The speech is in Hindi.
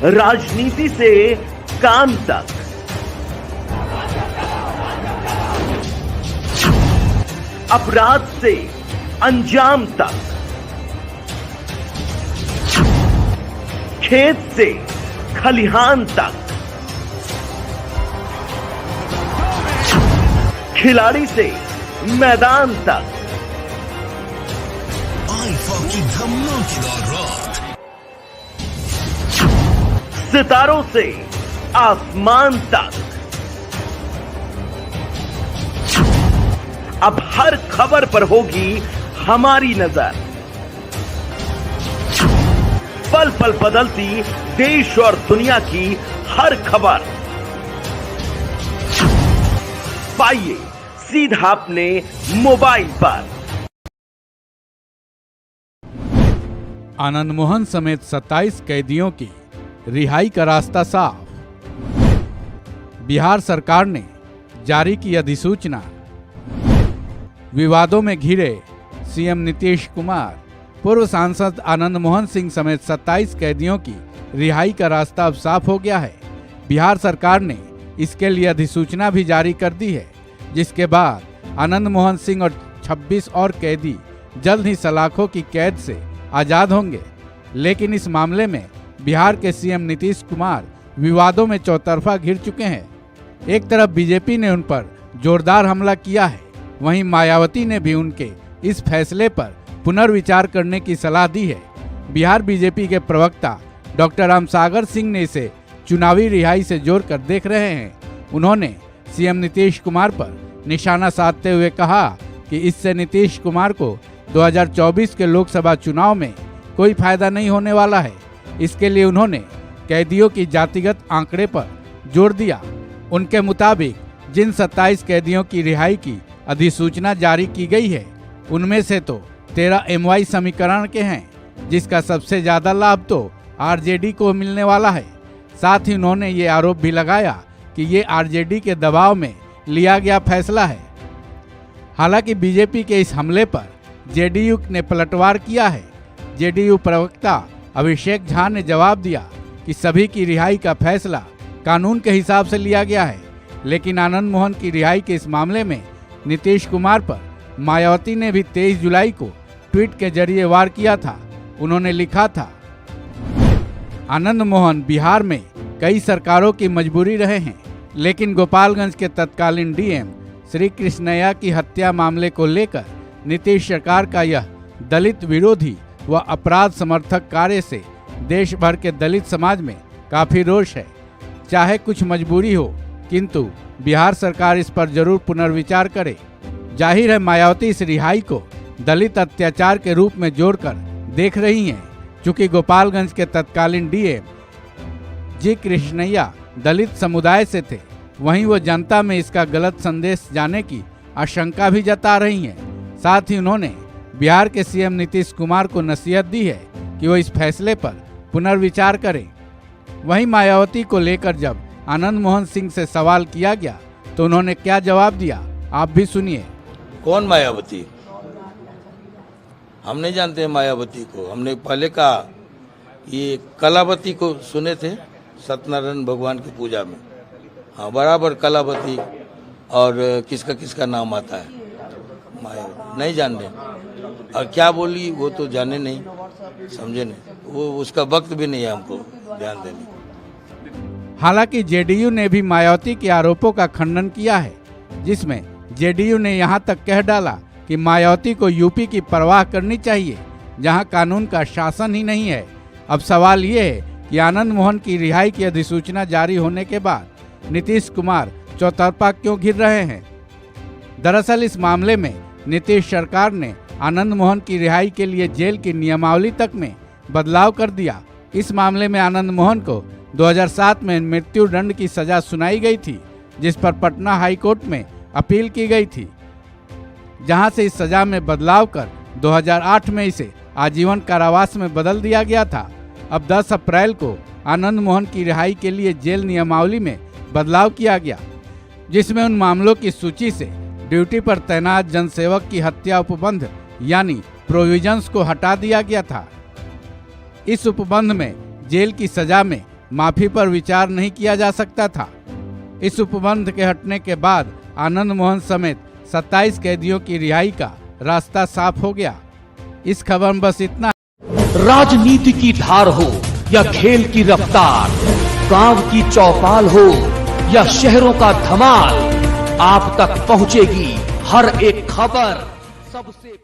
राजनीति से काम तक, अपराध से अंजाम तक, खेत से खलिहान तक, खिलाड़ी से मैदान तक, आईफा की धमाकेदार रात, सितारों से आसमान तक, अब हर खबर पर होगी हमारी नजर। पल पल बदलती देश और दुनिया की हर खबर पाइए सीधा अपने मोबाइल पर। आनंद मोहन समेत 27 कैदियों की रिहाई का रास्ता साफ। बिहार सरकार ने जारी की अधिसूचना। विवादों में घिरे सीएम नीतीश कुमार। पूर्व सांसद आनंद मोहन सिंह समेत 27 कैदियों की रिहाई का रास्ता अब साफ हो गया है। बिहार सरकार ने इसके लिए अधिसूचना भी जारी कर दी है, जिसके बाद आनंद मोहन सिंह और 26 और कैदी जल्द ही सलाखों की कैद से आजाद होंगे। लेकिन इस मामले में बिहार के सीएम नीतीश कुमार विवादों में चौतरफा घिर चुके हैं। एक तरफ बीजेपी ने उन पर जोरदार हमला किया है, वहीं मायावती ने भी उनके इस फैसले पर पुनर्विचार करने की सलाह दी है। बिहार बीजेपी के प्रवक्ता डॉक्टर रामसागर सिंह ने इसे चुनावी रिहाई से जोड़कर देख रहे हैं। उन्होंने सीएम नीतीश कुमार पर निशाना साधते हुए कहा कि इससे नीतीश कुमार को 2024 के लोकसभा चुनाव में कोई फायदा नहीं होने वाला है। इसके लिए उन्होंने कैदियों की जातिगत आंकड़े पर जोर दिया। उनके मुताबिक जिन 27 कैदियों की रिहाई की अधिसूचना जारी की गई है, उनमें से तो 13 MY समीकरण के हैं, जिसका सबसे ज्यादा लाभ तो आरजेडी को मिलने वाला है। साथ ही उन्होंने ये आरोप भी लगाया कि ये आरजेडी के दबाव में लिया गया फैसला है। हालांकि बीजेपी के इस हमले पर जेडीयू ने पलटवार किया है। जेडीयू प्रवक्ता अभिषेक झा ने जवाब दिया कि सभी की रिहाई का फैसला कानून के हिसाब से लिया गया है, लेकिन आनंद मोहन की रिहाई के इस मामले में नीतीश कुमार पर मायावती ने भी 23 जुलाई को ट्वीट के जरिए वार किया था। उन्होंने लिखा था, आनंद मोहन बिहार में कई सरकारों की मजबूरी रहे हैं, लेकिन गोपालगंज के तत्कालीन डीएम श्री कृष्णैया की हत्या मामले को लेकर नीतीश सरकार का यह दलित विरोधी व अपराध समर्थक कार्य से देश भर के दलित समाज में काफी रोष है। चाहे कुछ मजबूरी हो, किंतु बिहार सरकार इस पर जरूर पुनर्विचार करे। जाहिर है मायावती इस रिहाई को दलित अत्याचार के रूप में जोड़कर देख रही हैं। चूंकि गोपालगंज के तत्कालीन डीएम जी कृष्णैया दलित समुदाय से थे, वहीं वो जनता में इसका गलत संदेश जाने की आशंका भी जता रही हैं। साथ ही उन्होंने बिहार के सीएम नीतीश कुमार को नसीहत दी है कि वो इस फैसले पर पुनर्विचार करें। वहीं मायावती को लेकर जब आनंद मोहन सिंह से सवाल किया गया तो उन्होंने क्या जवाब दिया, आप भी सुनिए। कौन मायावती? हम नहीं जानते मायावती को। हमने पहले कहा ये कलावती को सुने थे सत्यनारायण भगवान की पूजा में। हाँ, बराबर कलावती और किसका किसका नाम आता है मायावती नहीं जान रहे। और क्या बोली वो तो जाने नहीं, समझे नहीं, वो उसका वक्त भी नहीं है हमको ध्यान देने। हालांकि जेडीयू ने भी मायावती के आरोपों का खंडन किया है, जिसमें जेडीयू ने यहां तक कह डाला कि मायावती को यूपी की परवाह करनी चाहिए, जहां कानून का शासन ही नहीं है। अब सवाल ये है कि आनंद मोहन की रिहाई की अधिसूचना जारी होने के बाद नीतीश कुमार चौतरफा क्यों घिर रहे हैं। दरअसल इस मामले में नीतीश सरकार ने आनंद मोहन की रिहाई के लिए जेल की नियमावली तक में बदलाव कर दिया। इस मामले में आनंद मोहन को 2007 में मृत्यु दंड की सजा सुनाई गई थी, जिस पर पटना हाई कोर्ट में अपील की गई थी, जहां से इस सजा में बदलाव कर 2008 में इसे आजीवन कारावास में बदल दिया गया था। अब 10 अप्रैल को आनंद मोहन की रिहाई के लिए जेल नियमावली में बदलाव किया गया, जिसमें उन मामलों की सूची से ड्यूटी पर तैनात जनसेवक की हत्या उपबंध यानी प्रोविजंस को हटा दिया गया था। इस उपबंध में जेल की सजा में माफी पर विचार नहीं किया जा सकता था। इस उपबंध के हटने के बाद आनंद मोहन समेत 27 कैदियों की रिहाई का रास्ता साफ हो गया। इस खबर में बस इतना। राजनीति की धार हो या खेल की रफ्तार, गांव की चौपाल हो या शहरों का धमाल, आप तक पहुंचेगी हर एक खबर सबसे